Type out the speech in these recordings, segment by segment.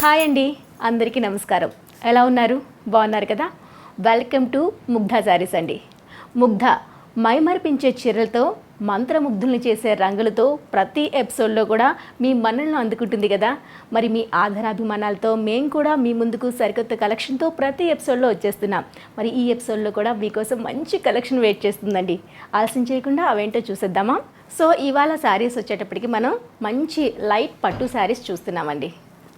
Hi అండి, అందరికీ నమస్కారం. ఎలా ఉన్నారు? బాగున్నారు కదా? వెల్కమ్ టు ముగ్ధా శారీస్ అండి. ముగ్ధ మైమరిపించే చీరలతో మంత్రముగ్ధుల్ని చేసే రంగులతో ప్రతి ఎపిసోడ్లో కూడా మీ మన్నలను అందుకుంటుంది కదా. మరి మీ ఆధారాభిమానాలతో మేము కూడా మీ ముందుకు సరికొత్త కలెక్షన్తో ప్రతి ఎపిసోడ్లో వచ్చేస్తున్నాం. మరి ఈ ఎపిసోడ్లో కూడా మీకోసం మంచి కలెక్షన్ వెయిట్ చేస్తుందండి. ఆలస్యం చేయకుండా అవేంటో చూసేద్దామా? సో ఇవాళ శారీస్ వచ్చేటప్పటికి మనం మంచి లైట్ పట్టు శారీస్ చూస్తున్నామండి.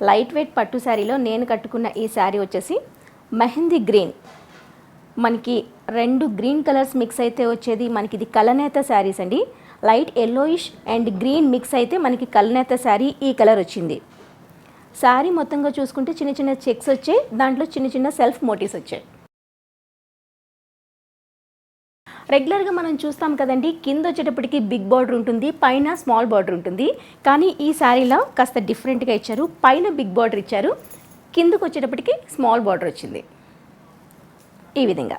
లైట్ వెయిట్ పట్టు శారీలో నేను కట్టుకున్న ఈ శారీ వచ్చేసి మెహందీ గ్రీన్. మనకి రెండు గ్రీన్ కలర్స్ మిక్స్ అయితే వచ్చేది మనకి ఇది కలనేత శారీస్ అండి. Light yellowish and green mix అయితే మనకి కలనేత శారీ ఈ కలర్ వచ్చింది. శారీ మొత్తంగా చూసుకుంటే చిన్న చిన్న చెక్స్ వచ్చాయి, దాంట్లో చిన్న చిన్న సెల్ఫ్ మోటివ్స్ వచ్చాయి. రెగ్యులర్గా మనం చూస్తాం కదండి, కింద వచ్చేటప్పటికి బిగ్ బార్డర్ ఉంటుంది, పైన స్మాల్ బార్డర్ ఉంటుంది. కానీ ఈ శారీలో కాస్త డిఫరెంట్గా ఇచ్చారు. పైన బిగ్ బార్డర్ ఇచ్చారు, కిందకు వచ్చేటప్పటికి స్మాల్ బార్డర్ వచ్చింది. ఈ విధంగా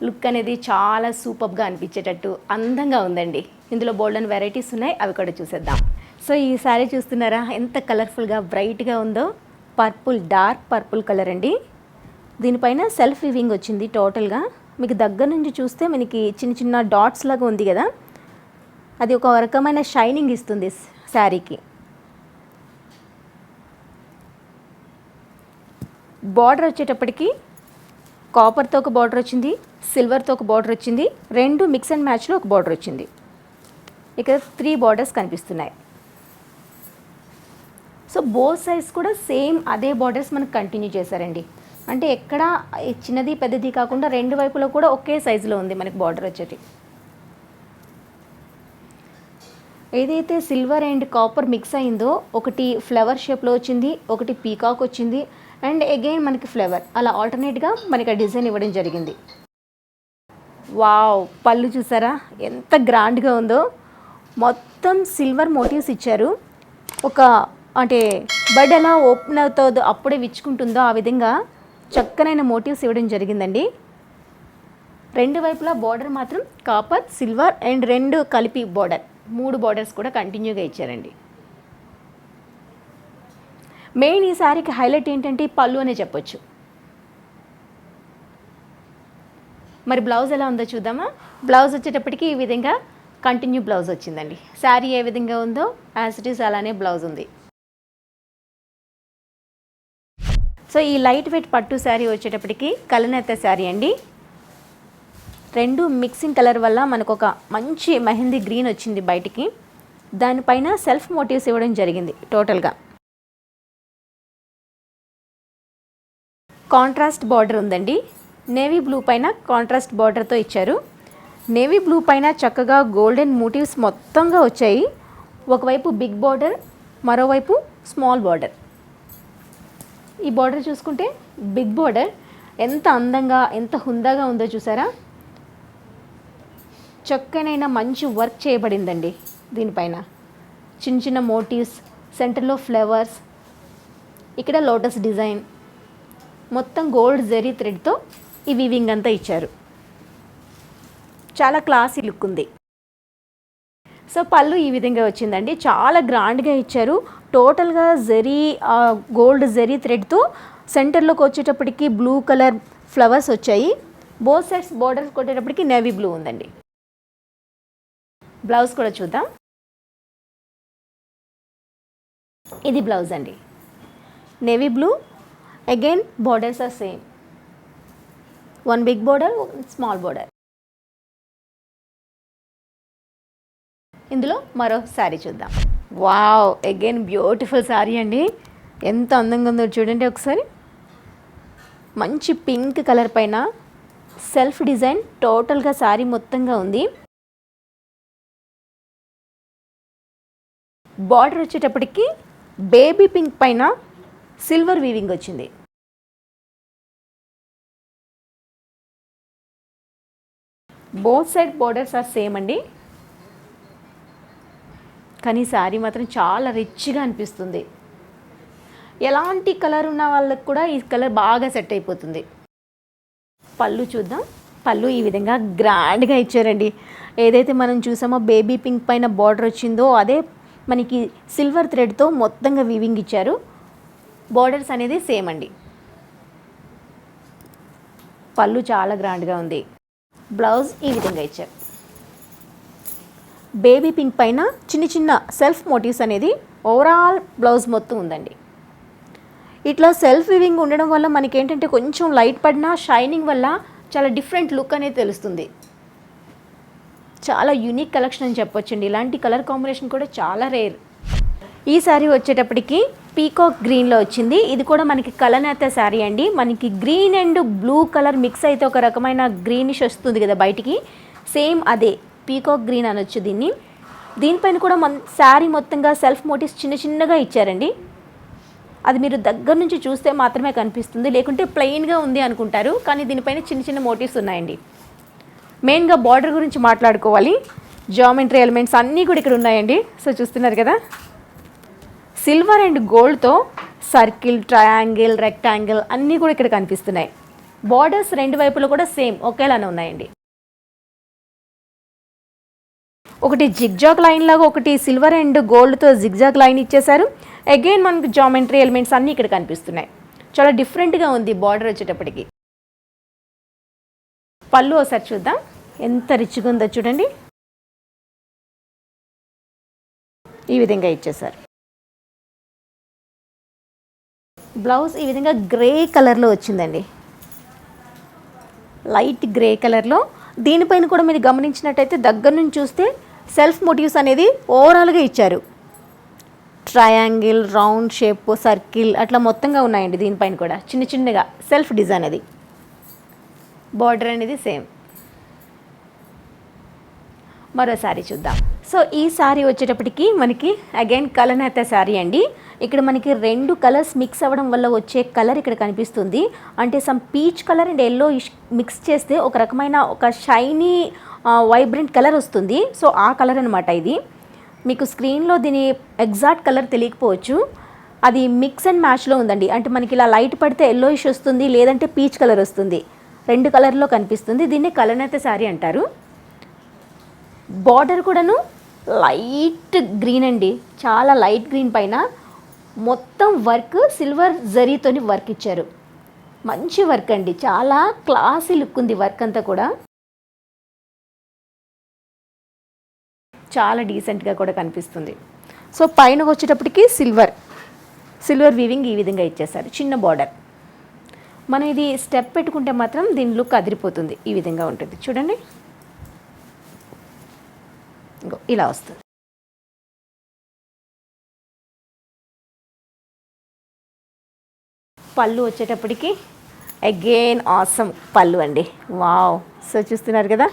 లుక్ అనేది చాలా సూపర్గా అనిపించేటట్టు అందంగా ఉందండి. ఇందులో బోల్డెన్ వెరైటీస్ ఉన్నాయి, అవి కూడా చూసేద్దాం. సో ఈ శారీ చూస్తున్నారా ఎంత కలర్ఫుల్గా బ్రైట్గా ఉందో. పర్పుల్, డార్క్ పర్పుల్ కలర్ అండి. దీనిపైన సెల్ఫ్ వివింగ్ వచ్చింది. టోటల్గా మీకు దగ్గర నుంచి చూస్తే మనకి చిన్న చిన్న డాట్స్ లాగా ఉంది కదా, అది ఒక రకమైన షైనింగ్ ఇస్తుంది శారీకి. బార్డర్ వచ్చేటప్పటికి కాపర్తో ఒక బార్డర్ వచ్చింది, సిల్వర్తో ఒక బార్డర్ వచ్చింది, రెండు మిక్స్ అండ్ మ్యాచ్లో ఒక బార్డర్ వచ్చింది. ఇక్కడ 3 బార్డర్స్ కనిపిస్తున్నాయి. సో బోత్ సైడ్స్ కూడా సేమ్ అదే బార్డర్స్ మనకు కంటిన్యూ చేశారండి. అంటే ఎక్కడ చిన్నది పెద్దది కాకుండా రెండు వైపులో కూడా ఒకే సైజులో ఉంది మనకి బార్డర్ వచ్చేది. ఏదైతే సిల్వర్ అండ్ కాపర్ మిక్స్ అయిందో ఒకటి ఫ్లవర్ షేప్లో వచ్చింది, ఒకటి పీకాక్ వచ్చింది, అండ్ అగైన్ మనకి ఫ్లవర్, అలా ఆల్టర్నేట్గా మనకి ఆ డిజైన్ ఇవ్వడం జరిగింది. వావ్, పళ్ళు చూసారా ఎంత గ్రాండ్గా ఉందో. మొత్తం సిల్వర్ మోటివ్స్ ఇచ్చారు. ఒక అంటే బడ్ ఎలా ఓపెన్ అవుతుందో అప్పుడే విచ్చుకుంటుందో ఆ విధంగా చక్కనైన మోటివ్స్ ఇవ్వడం జరిగిందండి. రెండు వైపులా బార్డర్ మాత్రం కాపర్, సిల్వర్ అండ్ రెండు కలిపి బార్డర్, 3 బార్డర్స్ కూడా కంటిన్యూగా ఇచ్చారండి. మెయిన్ ఈ శారీకి హైలైట్ ఏంటంటే పళ్ళు అనే చెప్పొచ్చు. మరి బ్లౌజ్ ఎలా ఉందో చూద్దామా? బ్లౌజ్ వచ్చేటప్పటికి ఈ విధంగా కంటిన్యూ బ్లౌజ్ వచ్చిందండి. శారీ ఏ విధంగా ఉందో యాజ్ ఇట్ ఈస్ అలానే బ్లౌజ్ ఉంది. సో ఈ లైట్ వెయిట్ పట్టు శారీ వచ్చేటప్పటికి కలనేత శారీ అండి. రెండు మిక్సింగ్ కలర్ వల్ల మనకు ఒక మంచి మెహందీ గ్రీన్ వచ్చింది బయటికి. దానిపైన సెల్ఫ్ మోటివ్స్ ఇవ్వడం జరిగింది. టోటల్గా కాంట్రాస్ట్ బార్డర్ ఉందండి. నేవీ బ్లూ పైన కాంట్రాస్ట్ బార్డర్తో ఇచ్చారు. నేవీ బ్లూ పైన చక్కగా గోల్డెన్ మోటివ్స్ మొత్తంగా వచ్చాయి. ఒకవైపు బిగ్ బార్డర్, మరోవైపు స్మాల్ బార్డర్. ఈ బార్డర్ చూసుకుంటే బిగ్ బార్డర్ ఎంత అందంగా ఎంత హుందాగా ఉందో చూసారా. చక్కనైన మంచి వర్క్ చేయబడిందండి దీనిపైన. చిన్న చిన్న మోటివ్స్, సెంటర్లో ఫ్లవర్స్, ఇక్కడ లోటస్ డిజైన్, మొత్తం గోల్డ్ జెరీ థ్రెడ్తో ఈ వీవింగ్ అంతా ఇచ్చారు. చాలా క్లాసీ లుక్ ఉంది. సో పళ్ళు ఈ విధంగా వచ్చిందండి. చాలా గ్రాండ్గా ఇచ్చారు. టోటల్గా జెరీ గోల్డ్ జెరీ థ్రెడ్తో సెంటర్లోకి వచ్చేటప్పటికి బ్లూ కలర్ ఫ్లవర్స్ వచ్చాయి. బోత్ సైడ్స్ బార్డర్స్ కొట్టేటప్పటికి నేవీ బ్లూ ఉందండి. బ్లౌజ్ కూడా చూద్దాం. ఇది బ్లౌజ్ అండి. Navy blue, again borders are same, 1 big border, 1 small border. ఇందులో మరో శారీ చూద్దాం. వావ్, అగైన్ బ్యూటిఫుల్ శారీ అండి. ఎంత అందంగా ఉందో చూడండి ఒకసారి. మంచి పింక్ కలర్ పైన సెల్ఫ్ డిజైన్ టోటల్గా శారీ మొత్తంగా ఉంది. బార్డర్ వచ్చేటప్పటికి బేబీ పింక్ పైన సిల్వర్ వీవింగ్ వచ్చింది. Both side borders are same అండి. కానీ శారీ మాత్రం చాలా రిచ్గా అనిపిస్తుంది. ఎలాంటి కలర్ ఉన్న వాళ్ళకి కూడా ఈ కలర్ బాగా సెట్ అయిపోతుంది. పళ్ళు చూద్దాం. పళ్ళు ఈ విధంగా గ్రాండ్గా ఇచ్చారండి. ఏదైతే మనం చూసామో బేబీ పింక్ పైన బార్డర్ వచ్చిందో అదే మనకి సిల్వర్ థ్రెడ్తో మొత్తంగా వీవింగ్ ఇచ్చారు. బోర్డర్స్ అనేది సేమ్ అండి. పళ్ళు చాలా గ్రాండ్గా ఉంది. బ్లౌజ్ ఈ విధంగా ఇచ్చారు. బేబీ పింక్ పైన చిన్న చిన్న సెల్ఫ్ మోటివ్స్ అనేది ఓవరాల్ బ్లౌజ్ మొత్తం ఉందండి. ఇట్లా సెల్ఫ్ వీవింగ్ ఉండడం వల్ల మనకి ఏంటంటే కొంచెం లైట్ పడినా షైనింగ్ వల్ల చాలా డిఫరెంట్ లుక్ అనేది తెలుస్తుంది. చాలా యూనిక్ కలెక్షన్ అని చెప్పొచ్చండి. ఇలాంటి కలర్ కాంబినేషన్ కూడా చాలా రేర్. ఈ శారీ వచ్చేటప్పటికి పీకాక్ గ్రీన్లో వచ్చింది. ఇది కూడా మనకి కలనేత శారీ అండి. మనకి green and blue colour mix అయితే ఒక రకమైన గ్రీనిష్ వస్తుంది కదా బయటికి, సేమ్ అదే పీకాక్ గ్రీన్ అనొచ్చు దీన్ని. దీనిపైన కూడా శారీ మొత్తంగా సెల్ఫ్ మోటివ్స్ చిన్న చిన్నగా ఇచ్చారండి. అది మీరు దగ్గర నుంచి చూస్తే మాత్రమే కనిపిస్తుంది, లేకుంటే ప్లెయిన్గా ఉంది అనుకుంటారు. కానీ దీనిపైన చిన్న చిన్న మోటివ్స్ ఉన్నాయండి. మెయిన్గా బార్డర్ గురించి మాట్లాడుకోవాలి. జామెట్రీ ఎలిమెంట్స్ అన్నీ కూడా ఇక్కడ ఉన్నాయండి. సో చూస్తున్నారు కదా, సిల్వర్ అండ్ గోల్డ్తో సర్కిల్, ట్రయాంగిల్, రెక్టాంగిల్ అన్నీ కూడా ఇక్కడ కనిపిస్తున్నాయి. బార్డర్స్ రెండు వైపులు కూడా సేమ్ ఒకేలానే ఉన్నాయండి. ఒకటి జిగ్జాగ్ లైన్ లాగా, ఒకటి సిల్వర్ అండ్ గోల్డ్తో జిగ్జాగ్ లైన్ ఇచ్చేశారు. అగైన్ మనకు జామెట్రీ ఎలిమెంట్స్ అన్నీ ఇక్కడ కనిపిస్తున్నాయి. చాలా డిఫరెంట్గా ఉంది బార్డర్ వచ్చేటప్పటికి. పళ్ళు ఒకసారి చూద్దాం, ఎంత రిచ్గా ఉందో చూడండి. ఈ విధంగా ఇచ్చేశారు. బ్లౌజ్ ఈ విధంగా గ్రే కలర్లో వచ్చిందండి, లైట్ గ్రే కలర్లో. దీనిపైన కూడా మీరు గమనించినట్టయితే దగ్గర నుంచి చూస్తే సెల్ఫ్ మోటివ్స్ అనేది ఓవరాల్గా ఇచ్చారు. ట్రయాంగిల్, రౌండ్ షేప్, సర్కిల్ అట్లా మొత్తంగా ఉన్నాయండి. దీనిపైన కూడా చిన్న చిన్నగా సెల్ఫ్ డిజైన్ అది. బార్డర్ అనేది సేమ్. మరో శారీ చూద్దాం. సో ఈ శారీ వచ్చేటప్పటికి మనకి అగైన్ కలనేత శారీ అండి. ఇక్కడ మనకి రెండు కలర్స్ మిక్స్ అవ్వడం వల్ల వచ్చే కలర్ ఇక్కడ కనిపిస్తుంది. అంటే some peach colour and yellow mix చేస్తే ఒక రకమైన ఒక షైనీ వైబ్రెంట్ కలర్ వస్తుంది. సో ఆ కలర్ అనమాట ఇది. మీకు స్క్రీన్లో దీని ఎగ్జాక్ట్ కలర్ తెలియకపోవచ్చు, అది మిక్స్ అండ్ మ్యాచ్లో ఉందండి. అంటే మనకి ఇలా లైట్ పడితే ఎల్లోయిష్ వస్తుంది, లేదంటే పీచ్ కలర్ వస్తుంది. రెండు కలర్లో కనిపిస్తుంది. దీన్ని కలనేత శారీ అంటారు. బార్డర్ కూడాను లైట్ గ్రీన్ అండి, చాలా లైట్ గ్రీన్ పైన మొత్తం వర్క్ సిల్వర్ జరీతోని వర్క్ ఇచ్చారు. మంచి వర్క్ అండి, చాలా క్లాసీ లుక్ ఉంది వర్క్ అంతా కూడా. చాలా డీసెంట్గా కూడా కనిపిస్తుంది. సో పైన వచ్చేటప్పటికి సిల్వర్ వీవింగ్ ఈ విధంగా ఇచ్చేసారు. చిన్న బార్డర్. మనం ఇది స్టెప్ పెట్టుకుంటే మాత్రం దీని లుక్ అదిరిపోతుంది. ఈ విధంగా ఉంటుంది చూడండి, ఇలా వస్తుంది. పళ్ళు వచ్చేటప్పటికి అగైన్ ఆసమ్ పళ్ళు అండి. వావ్. సో చూస్తున్నారు కదా,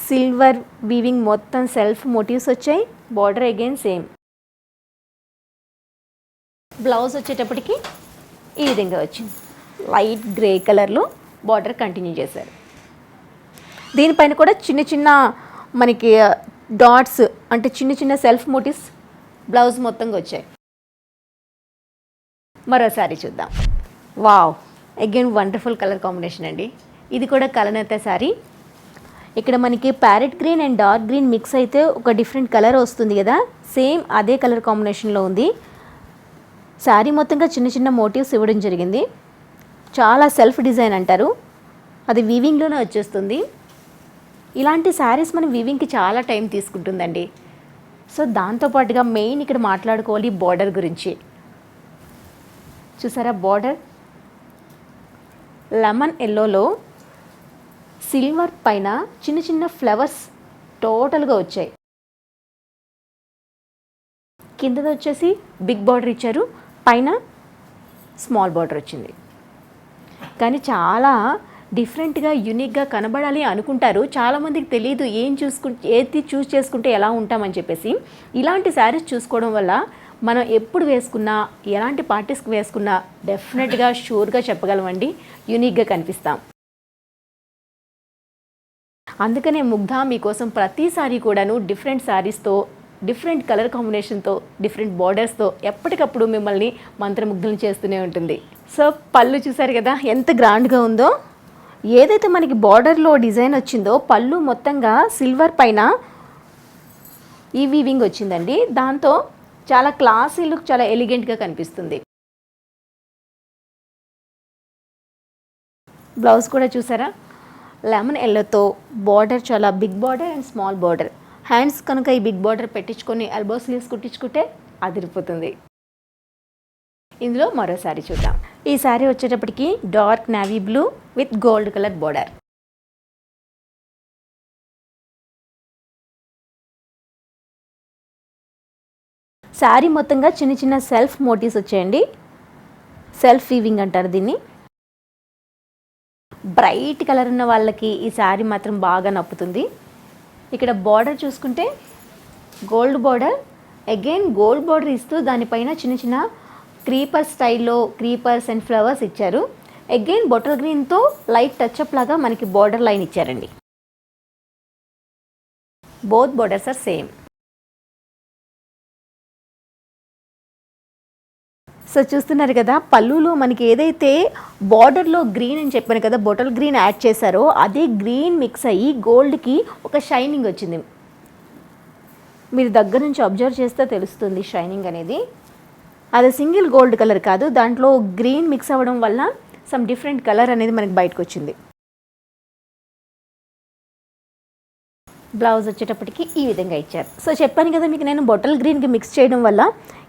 సిల్వర్ వీవింగ్ మొత్తం సెల్ఫ్ మోటివ్స్ వచ్చాయి. Border again same. బ్లౌజ్ వచ్చేటప్పటికి ఈ విధంగా వచ్చింది, లైట్ గ్రే కలర్లో బార్డర్ కంటిన్యూ చేశారు. దీనిపైన కూడా చిన్న చిన్న మనకి డాట్స్ అంటే చిన్న చిన్న సెల్ఫ్ మోటివ్స్ బ్లౌజ్ మొత్తంగా వచ్చాయి. మరోసారి చూద్దాం. Wow, again wonderful colour combination అండి. ఇది కూడా కలనేత శారీ. ఇక్కడ మనకి parrot green and dark green mix అయితే ఒక డిఫరెంట్ కలర్ వస్తుంది కదా, సేమ్ అదే కలర్ కాంబినేషన్లో ఉంది. శారీ మొత్తంగా చిన్న చిన్న మోటివ్స్ ఇవ్వడం జరిగింది. చాలా సెల్ఫ్ డిజైన్ అంటారు, అది వీవింగ్లోనే వచ్చేస్తుంది. ఇలాంటి శారీస్ మనం వీవింగ్కి చాలా టైం తీసుకుంటుందండి. సో దాంతోపాటుగా మెయిన్ ఇక్కడ మాట్లాడుకోవాలి బార్డర్ గురించి. చూసారా, బార్డర్ లెమన్ ఎల్లోలో సిల్వర్ పైన చిన్న చిన్న ఫ్లవర్స్ టోటల్గా వచ్చాయి. కిందది వచ్చేసి బిగ్ బార్డర్ ఇచ్చారు, పైన స్మాల్ బార్డర్ వచ్చింది. కానీ చాలా డిఫరెంట్గా యూనిక్గా కనబడాలి అనుకుంటారు. చాలామందికి తెలియదు ఏది చూస్ చేసుకుంటే ఎలా ఉంటామని చెప్పేసి. ఇలాంటి శారీస్ చూసుకోవడం వల్ల మనం ఎప్పుడు వేసుకున్నా, ఎలాంటి పార్టీస్కి వేసుకున్నా డెఫినెట్గా షూర్గా చెప్పగలమండి, యూనిక్గా కనిపిస్తాం. అందుకనే ముగ్ధ మీకోసం ప్రతి సారీ కూడాను డిఫరెంట్ శారీస్తో, డిఫరెంట్ కలర్ కాంబినేషన్తో, డిఫరెంట్ బార్డర్స్తో ఎప్పటికప్పుడు మిమ్మల్ని మంత్రముగ్ధులను చేస్తూనే ఉంటుంది. సో పళ్ళు చూసారు కదా ఎంత గ్రాండ్గా ఉందో. ఏదైతే మనకి బార్డర్లో డిజైన్ వచ్చిందో పళ్ళు మొత్తంగా సిల్వర్ పైన ఈ వీవింగ్ వచ్చిందండి. దాంతో చాలా క్లాసీ లుక్, చాలా ఎలిగెంట్గా కనిపిస్తుంది. బ్లౌజ్ కూడా చూసారా, లెమన్ ఎల్లోతో బార్డర్, చాలా big border and small border. Hands కనుక ఈ బిగ్ బార్డర్ పెట్టించుకొని ఎల్బో స్లీవ్స్ కుట్టించుకుంటే అదిరిపోతుంది. ఇందులో మరో శారీ చూద్దాం. ఈ శారీ వచ్చేటప్పటికి dark navy blue with gold colour border. Sari మొత్తంగా చిన్న చిన్న సెల్ఫ్ మోటివ్స్ వచ్చాయండి. సెల్ఫ్ వీవింగ్ అంటారు దీన్ని. బ్రైట్ కలర్ ఉన్న వాళ్ళకి ఈ శారీ మాత్రం బాగా నప్పుతుంది. ఇక్కడ బార్డర్ చూసుకుంటే gold border, again gold border ఇస్తూ దానిపైన చిన్న చిన్న క్రీపర్ స్టైల్లో క్రీపర్స్ అండ్ ఫ్లవర్స్ ఇచ్చారు. అగైన్ బాటిల్ గ్రీన్తో లైట్ టచ్అప్ లాగా మనకి బార్డర్ లైన్ ఇచ్చారండి. Both borders are same. So చూస్తున్నారు కదా, పళ్ళులో మనకి ఏదైతే బార్డర్లో గ్రీన్ అని చెప్పాను కదా, బాటిల్ గ్రీన్ యాడ్ చేశారో అదే గ్రీన్ మిక్స్ అయ్యి గోల్డ్కి ఒక షైనింగ్ వచ్చింది. మీరు దగ్గర నుంచి అబ్జర్వ్ చేస్తే తెలుస్తుంది షైనింగ్ అనేది. అది సింగిల్ గోల్డ్ కలర్ కాదు, దాంట్లో గ్రీన్ మిక్స్ అవ్వడం వల్ల సమ్ డిఫరెంట్ కలర్ అనేది మనకి బయటకు వచ్చింది. బ్లౌజ్ వచ్చేటప్పటికి ఈ విధంగా ఇచ్చారు. సో చెప్పాను కదా మీకు నేను బాటిల్ గ్రీన్కి మిక్స్ చేయడం వల్ల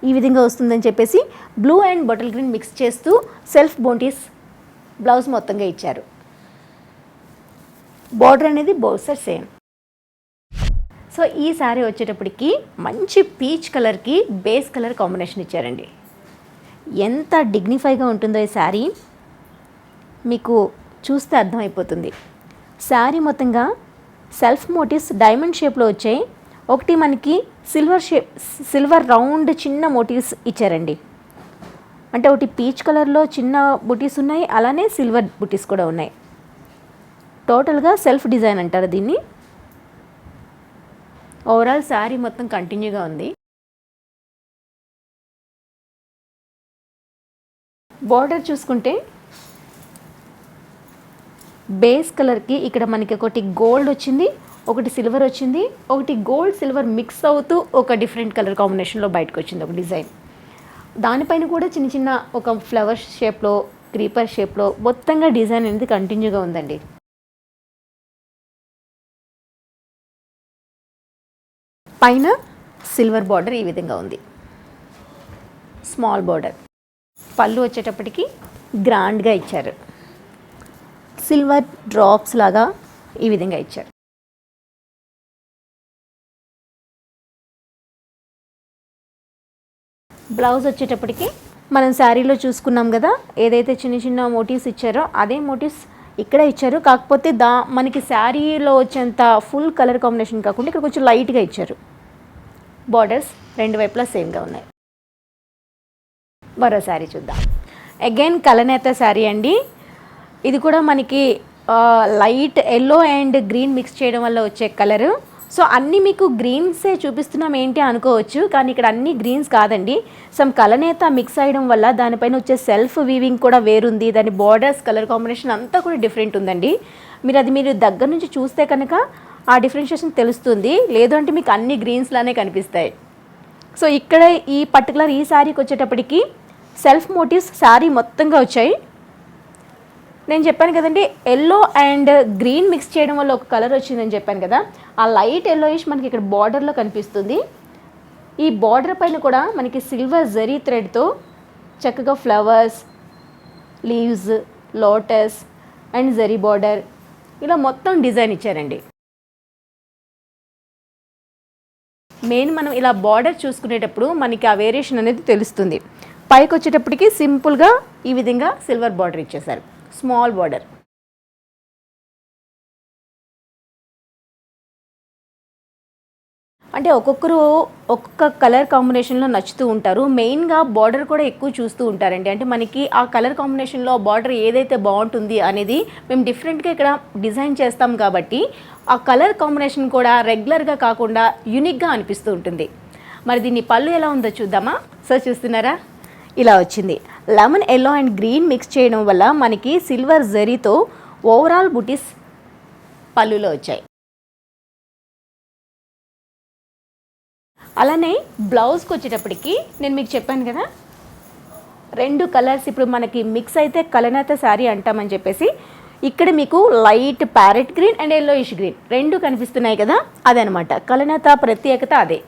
ఈ విధంగా వస్తుందని చెప్పేసి blue and bottle green mix చేస్తూ సెల్ఫ్ బోంటీస్ బ్లౌజ్ మొత్తంగా ఇచ్చారు. బార్డర్ అనేది బోత్ సైడ్ సేమ్. సో ఈ శారీ వచ్చేటప్పటికి మంచి పీచ్ కలర్కి బేస్ కలర్ కాంబినేషన్ ఇచ్చారండి. ఎంత డిగ్నిఫైగా ఉంటుందో ఈ శారీ మీకు చూస్తే అర్థమైపోతుంది. శారీ మొత్తంగా సెల్ఫ్ మోటివ్స్ డైమండ్ షేప్లో వచ్చాయి. ఒకటి మనకి సిల్వర్ రౌండ్ చిన్న మోటివ్స్ ఇచ్చారండి. అంటే ఒకటి పీచ్ కలర్లో చిన్న బుటీస్ ఉన్నాయి, అలానే సిల్వర్ బుటీస్ కూడా ఉన్నాయి. టోటల్గా సెల్ఫ్ డిజైన్ అంటారు దీన్ని. ఓవరాల్ శారీ మొత్తం కంటిన్యూగా ఉంది. బార్డర్ చూసుకుంటే బేస్ కలర్కి ఇక్కడ మనకి ఒకటి గోల్డ్ వచ్చింది, ఒకటి సిల్వర్ వచ్చింది, ఒకటి గోల్డ్ సిల్వర్ మిక్స్ అవుతూ ఒక డిఫరెంట్ కలర్ కాంబినేషన్లో బయటకు వచ్చింది ఒక డిజైన్. దానిపైన కూడా చిన్న చిన్న ఒక ఫ్లవర్ షేప్లో, క్రీపర్ షేప్లో మొత్తంగా డిజైన్ అనేది కంటిన్యూగా ఉందండి. పైన సిల్వర్ బార్డర్ ఈ విధంగా ఉంది, స్మాల్ బార్డర్. పళ్ళు వచ్చేటప్పటికి గ్రాండ్గా ఇచ్చారు, సిల్వర్ డ్రాప్స్ లాగా ఈ విధంగా ఇచ్చారు. బ్లౌజ్ వచ్చేటప్పటికి మనం శారీలో చూసుకున్నాం కదా, ఏదైతే చిన్న చిన్న మోటివ్స్ ఇచ్చారో అదే మోటివ్స్ ఇక్కడ ఇచ్చారు. కాకపోతే మనకి శారీలో వచ్చేంత ఫుల్ కలర్ కాంబినేషన్ కాకుండా ఇక్కడ కొంచెం లైట్గా ఇచ్చారు. బార్డర్స్ రెండు వైపులా సేమ్గా ఉన్నాయి. మరో శారీ చూద్దాం. అగైన్ కలనేత శారీ అండి. ఇది కూడా మనకి light yellow and green mix చేయడం వల్ల వచ్చే కలరు. సో అన్నీ మీకు గ్రీన్సే చూపిస్తున్నాం ఏంటి అనుకోవచ్చు, కానీ ఇక్కడ అన్ని గ్రీన్స్ కాదండి. సమ్ కలనేత మిక్స్ అయ్యడం వల్ల దానిపైన వచ్చే సెల్ఫ్ వీవింగ్ కూడా వేరుంది. దాని బార్డర్స్ కలర్ కాంబినేషన్ అంతా కూడా డిఫరెంట్ ఉందండి. మీరు దగ్గర నుంచి చూస్తే కనుక ఆ డిఫరెన్షియేషన్ తెలుస్తుంది, లేదు అంటే మీకు అన్ని గ్రీన్స్ లానే కనిపిస్తాయి. సో ఇక్కడ ఈ పర్టికులర్ ఈ శారీకి వచ్చేటప్పటికి సెల్ఫ్ మోటివ్స్ శారీ మొత్తంగా వచ్చాయి. నేను చెప్పాను కదండి, ఎల్లో అండ్ గ్రీన్ మిక్స్ చేయడం వల్ల ఒక కలర్ వచ్చిందని చెప్పాను కదా, ఆ లైట్ ఎల్లోయిష్ మనకి ఇక్కడ బార్డర్లో కనిపిస్తుంది. ఈ బార్డర్ పైన కూడా మనకి సిల్వర్ జరీ థ్రెడ్తో చక్కగా flowers, leaves, lotus and zari border ఇలా మొత్తం డిజైన్ ఇచ్చారండి. మెయిన్ మనం ఇలా బార్డర్ చూసుకునేటప్పుడు మనకి ఆ వేరియేషన్ అనేది తెలుస్తుంది. పైకి వచ్చేటప్పటికి సింపుల్గా ఈ విధంగా సిల్వర్ బార్డర్ ఇచ్చేసారు, స్మాల్ బార్డర్. అంటే ఒక్కొక్కరు ఒక్కొక్క కలర్ కాంబినేషన్లో నచ్చుతూ ఉంటారు. మెయిన్గా బార్డర్ కూడా ఎక్కువ చూస్తూ ఉంటారండి. అంటే మనకి ఆ కలర్ కాంబినేషన్లో బార్డర్ ఏదైతే బాగుంటుంది అనేది మేము డిఫరెంట్గా ఇక్కడ డిజైన్ చేస్తాం కాబట్టి ఆ కలర్ కాంబినేషన్ కూడా రెగ్యులర్గా కాకుండా యూనిక్గా అనిపిస్తూ ఉంటుంది. మరి దీన్ని పళ్ళు ఎలా ఉందో చూద్దామా? సో చూస్తున్నారా, ఇలా వచ్చింది. Lemon yellow and green mix చేయడం వల్ల మనకి సిల్వర్ జరీతో ఓవరాల్ బుటీస్ పళ్ళులో వచ్చాయి. అలానే బ్లౌజ్కి వచ్చేటప్పటికి నేను మీకు చెప్పాను కదా, 2 కలర్స్ ఇప్పుడు మనకి మిక్స్ అయితే కలనేత శారీ అంటామని చెప్పేసి, ఇక్కడ మీకు light parrot green and yellowish green 2 కనిపిస్తున్నాయి కదా, అదనమాట కలనేత ప్రత్యేకత అదే.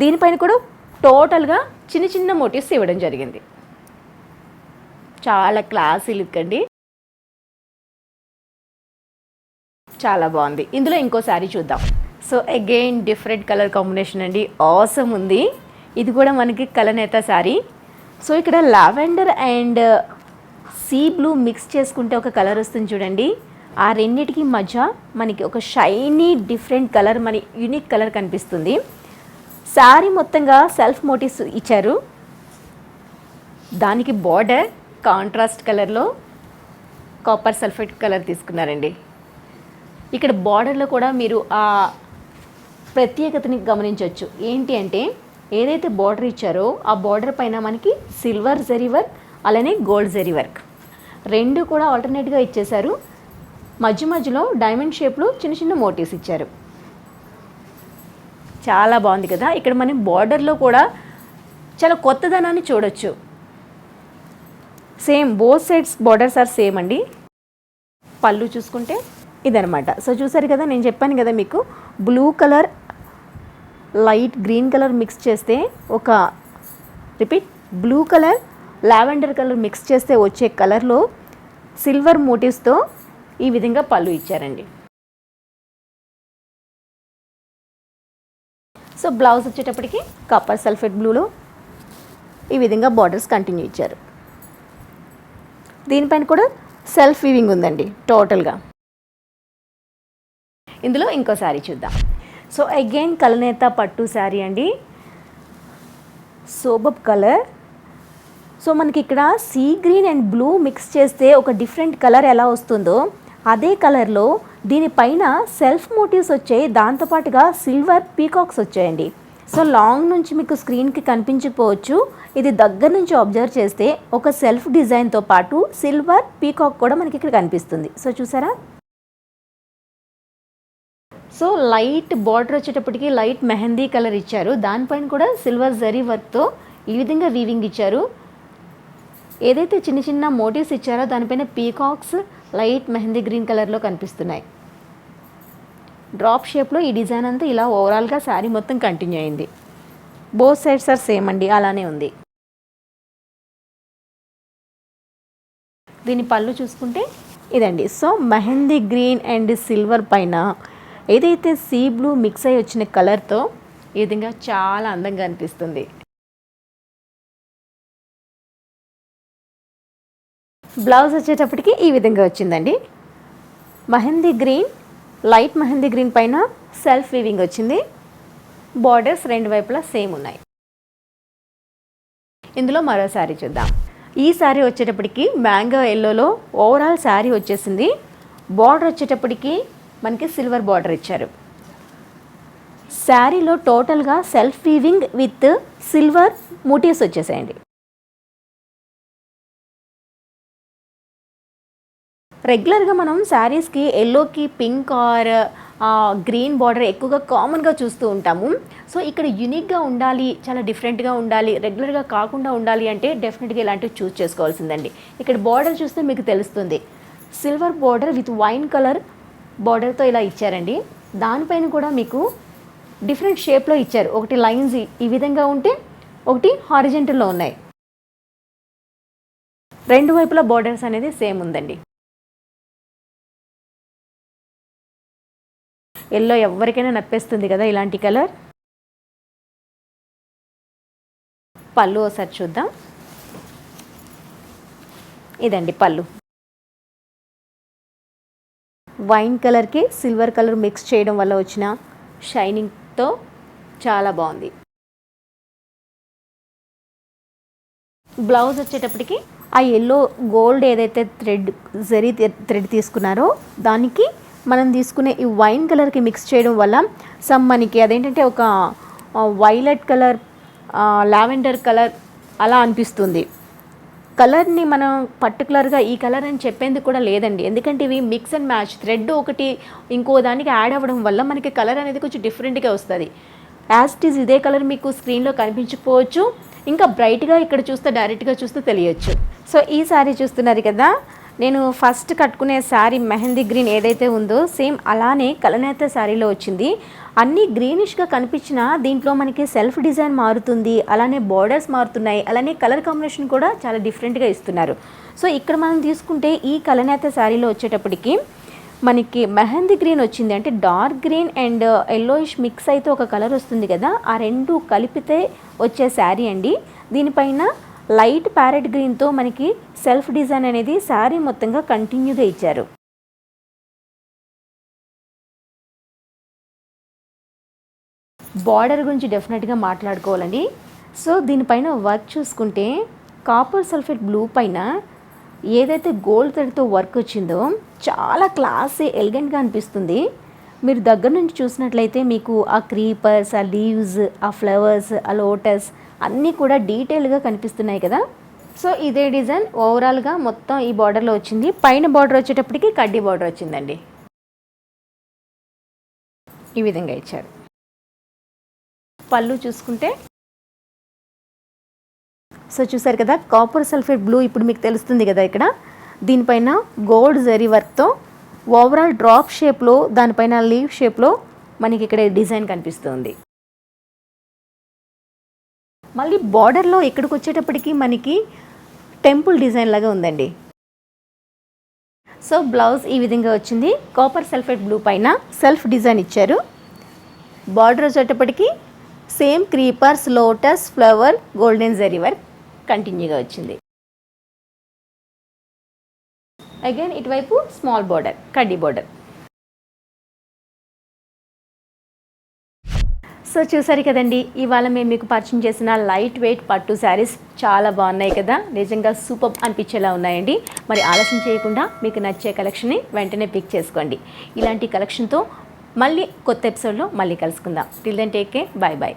దీనిపైన కూడా టోటల్గా చిన్న చిన్న మోటివ్స్ ఇవ్వడం జరిగింది. చాలా క్లాసీ లుక్ అండి, చాలా బాగుంది. ఇందులో ఇంకో శారీ చూద్దాం. So again different colour combination అండి, ఆసమ్ ఉంది. ఇది కూడా మనకి కలనేత శారీ. సో ఇక్కడ lavender and sea blue mix చేసుకుంటే ఒక కలర్ వస్తుంది చూడండి. ఆ రెండింటికి మధ్య మనకి ఒక షైనీ డిఫరెంట్ కలర్, మన యూనిక్ కలర్ కనిపిస్తుంది. శారీ మొత్తంగా సెల్ఫ్ మోటివ్స్ ఇచ్చారు. దానికి బార్డర్ కాంట్రాస్ట్ కలర్లో కాపర్ సల్ఫేట్ కలర్ తీసుకున్నారండి. ఇక్కడ బార్డర్లో కూడా మీరు ఆ ప్రత్యేకతని గమనించవచ్చు. ఏంటి అంటే ఏదైతే బార్డర్ ఇచ్చారో ఆ బార్డర్ పైన మనకి సిల్వర్ జరీ వర్క్, అలానే గోల్డ్ జరీ వర్క్ 2 కూడా ఆల్టర్నేట్గా ఇచ్చేశారు. మధ్య మధ్యలో డైమండ్ షేప్లో చిన్న చిన్న మోటివ్స్ ఇచ్చారు. చాలా బాగుంది కదా. ఇక్కడ మనం బార్డర్లో కూడా చాలా కొత్తదనాన్ని చూడొచ్చు. Same both sides borders are same అండి. పళ్ళు చూసుకుంటే ఇదనమాట. సో చూసారు కదా, నేను చెప్పాను కదా మీకు blue colour light green colour mix చేస్తే blue colour lavender colour mix చేస్తే వచ్చే కలర్లో సిల్వర్ మోటివ్స్తో ఈ విధంగా పళ్ళు ఇచ్చారండి. సో బ్లౌజ్ వచ్చేటప్పటికి కాపర్ సల్ఫేట్ బ్లూలో ఈ విధంగా బార్డర్స్ కంటిన్యూ ఇచ్చారు. దీనిపైన కూడా సెల్ఫ్ వీవింగ్ ఉందండి టోటల్గా. ఇందులో ఇంకో శారీ చూద్దాం. సో అగైన్ కలనేత పట్టు శారీ అండి, సోబబ్ కలర్. సో మనకి ఇక్కడ sea green and blue mix చేస్తే ఒక డిఫరెంట్ కలర్ ఎలా వస్తుందో అదే కలర్లో దీనిపైన సెల్ఫ్ మోటివ్స్ వచ్చాయి. దాంతోపాటుగా సిల్వర్ పీకాక్స్ వచ్చాయండి. సో లాంగ్ నుంచి మీకు స్క్రీన్కి కనిపించకపోవచ్చు, ఇది దగ్గర నుంచి అబ్జర్వ్ చేస్తే ఒక సెల్ఫ్ డిజైన్తో పాటు సిల్వర్ పీకాక్ కూడా మనకి ఇక్కడ కనిపిస్తుంది. సో చూసారా. సో లైట్ బార్డర్ వచ్చేటప్పటికి లైట్ మెహందీ కలర్ ఇచ్చారు. దానిపైన కూడా సిల్వర్ జరీ వర్క్తో ఈ విధంగా వీవింగ్ ఇచ్చారు. ఏదైతే చిన్న చిన్న మోటివ్స్ ఇచ్చారో దానిపైన పీకాక్స్ లైట్ మెహందీ గ్రీన్ కలర్లో కనిపిస్తున్నాయి. డ్రాప్ షేప్లో ఈ డిజైన్ అంతా ఇలా ఓవరాల్గా శారీ మొత్తం కంటిన్యూ అయింది. బోత్ సైడ్స్ ఆర్ సేమ్ అండి, అలానే ఉంది. దీని పళ్ళు చూసుకుంటే ఇదండి. So mehndi green and silver పైన ఏదైతే సీ బ్లూ మిక్స్ అయ్యి వచ్చిన కలర్తో ఈ విధంగా చాలా అందంగా అనిపిస్తుంది. బ్లౌజ్ వచ్చేటప్పటికి ఈ విధంగా వచ్చిందండి. Mehndi green, light mehndi green పైన సెల్ఫ్ వీవింగ్ వచ్చింది. బార్డర్స్ 2 వైపులా సేమ్ ఉన్నాయి. ఇందులో మరో శారీ చూద్దాం. ఈ శారీ వచ్చేటప్పటికి మ్యాంగో ఎల్లోలో ఓవరాల్ శారీ వచ్చేసింది. బార్డర్ వచ్చేటప్పటికి మనకి సిల్వర్ బార్డర్ ఇచ్చారు. శారీలో టోటల్గా self weaving with silver motifs వచ్చేసాయండి. రెగ్యులర్గా మనం శారీస్కి ఎల్లోకి పింక్ ఆర్ గ్రీన్ బార్డర్ ఎక్కువగా కామన్గా చూస్తూ ఉంటాము. సో ఇక్కడ యూనిక్గా ఉండాలి, చాలా డిఫరెంట్గా ఉండాలి, రెగ్యులర్గా కాకుండా ఉండాలి అంటే డెఫినెట్గా ఇలాంటివి చూస్ చేసుకోవాల్సిందండి. ఇక్కడ బార్డర్ చూస్తే మీకు తెలుస్తుంది, silver border with wine colour బార్డర్తో ఇలా ఇచ్చారండి. దానిపైన కూడా మీకు డిఫరెంట్ షేప్లో ఇచ్చారు. ఒకటి లైన్స్ ఈ విధంగా ఉంటే ఒకటి హారిజెంటల్లో ఉన్నాయి. 2 వైపులా బార్డర్స్ అనేది సేమ్ ఉందండి. ఎల్లో ఎవరికైనా నప్పేస్తుంది కదా ఇలాంటి కలర్. పళ్ళు ఒకసారి చూద్దాం. ఇదండి పళ్ళు. వైన్ కలర్కి సిల్వర్ కలర్ మిక్స్ చేయడం వల్ల వచ్చిన షైనింగ్తో చాలా బాగుంది. బ్లౌజ్ వచ్చేటప్పటికి ఆ ఎల్లో గోల్డ్ ఏదైతే థ్రెడ్ తీసుకున్నారో దానికి మనం తీసుకునే ఈ వైన్ కలర్కి మిక్స్ చేయడం వల్ల మనకి అదేంటంటే ఒక వైలెట్ కలర్, లావెండర్ కలర్ అలా అనిపిస్తుంది. కలర్ని మనం పర్టికులర్గా ఈ కలర్ అని చెప్పేందుకు కూడా లేదండి. ఎందుకంటే ఇవి మిక్స్ అండ్ మ్యాచ్, థ్రెడ్ ఒకటి ఇంకో దానికి యాడ్ అవ్వడం వల్ల మనకి కలర్ అనేది కొంచెం డిఫరెంట్గా వస్తుంది. యాజ్ ఇట్ ఈజ్ ఇదే కలర్ మీకు స్క్రీన్లో కనిపించకపోవచ్చు, ఇంకా బ్రైట్గా ఇక్కడ చూస్తే డైరెక్ట్గా చూస్తే తెలియచ్చు. సో ఈ శారీ చూస్తున్నారు కదా, నేను ఫస్ట్ కట్టుకునే శారీ మెహందీ గ్రీన్ ఏదైతే ఉందో సేమ్ అలానే కలనేత శారీలో వచ్చింది. అన్నీ గ్రీనిష్గా కనిపించినా దీంట్లో మనకి సెల్ఫ్ డిజైన్ మారుతుంది, అలానే బార్డర్స్ మారుతున్నాయి, అలానే కలర్ కాంబినేషన్ కూడా చాలా డిఫరెంట్గా ఇస్తున్నారు. సో ఇక్కడ మనం తీసుకుంటే ఈ కలనేత శారీలో వచ్చేటప్పటికి మనకి మెహందీ గ్రీన్ వచ్చింది, అంటే dark green and yellowish mix అయితే ఒక కలర్ వస్తుంది కదా, ఆ రెండు కలిపితే వచ్చే శారీ అండి. దీనిపైన లైట్ ప్యారెట్ గ్రీన్తో మనకి సెల్ఫ్ డిజైన్ అనేది శారీ మొత్తంగా కంటిన్యూగా ఇచ్చారు. బార్డర్ గురించి డెఫినెట్గా మాట్లాడుకోవాలండి. సో దీనిపైన వర్క్ చూసుకుంటే కాపర్ సల్ఫేట్ బ్లూ పైన ఏదైతే గోల్డ్ థ్రెడ్తో వర్క్ వచ్చిందో చాలా క్లాసీ ఎలిగెంట్గా అనిపిస్తుంది. మీరు దగ్గర నుంచి చూసినట్లయితే మీకు ఆ క్రీపర్స్, ఆ లీవ్స్, ఆ ఫ్లవర్స్, ఆ లోటస్ అన్నీ కూడా డీటెయిల్గా కనిపిస్తున్నాయి కదా. సో ఇదే డిజైన్ ఓవరాల్గా మొత్తం ఈ బార్డర్లో వచ్చింది. పైన బార్డర్ వచ్చేటప్పటికి కడ్డీ బార్డర్ వచ్చిందండి. ఈ విధంగా ఇచ్చారు. పళ్ళు చూసుకుంటే సో చూసారు కదా, కాపర్ సల్ఫేట్ బ్లూ ఇప్పుడు మీకు తెలుస్తుంది కదా. ఇక్కడ దీనిపైన గోల్డ్ జరీ వర్క్తో ఓవరాల్ డ్రాప్ షేప్లో, దానిపైన లీవ్ షేప్లో మనకి ఇక్కడ డిజైన్ కనిపిస్తుంది. మళ్ళీ బార్డర్లో ఇక్కడికి వచ్చేటప్పటికి మనకి టెంపుల్ డిజైన్ లాగా ఉందండి. సో బ్లౌజ్ ఈ విధంగా వచ్చింది. కాపర్ సల్ఫేట్ బ్లూ పైన సెల్ఫ్ డిజైన్ ఇచ్చారు. బార్డర్ వచ్చేటప్పటికి same creepers, lotus, flower, golden zari work కంటిన్యూగా వచ్చింది. అగైన్ ఇటువైపు స్మాల్ బార్డర్, కడ్డీ బార్డర్. సో చూసారు కదండి, ఇవాళ మేము మీకు పరిచయం చేసిన లైట్ వెయిట్ పట్టు శారీస్ చాలా బాగున్నాయి కదా, నిజంగా సూపర్ అనిపించేలా ఉన్నాయండి. మరి ఆలస్యం చేయకుండా మీకు నచ్చే కలెక్షన్ని వెంటనే పిక్ చేసుకోండి. ఇలాంటి కలెక్షన్తో మళ్ళీ కొత్త ఎపిసోడ్లో మళ్ళీ కలుసుకుందాం. Till then take care, bye bye.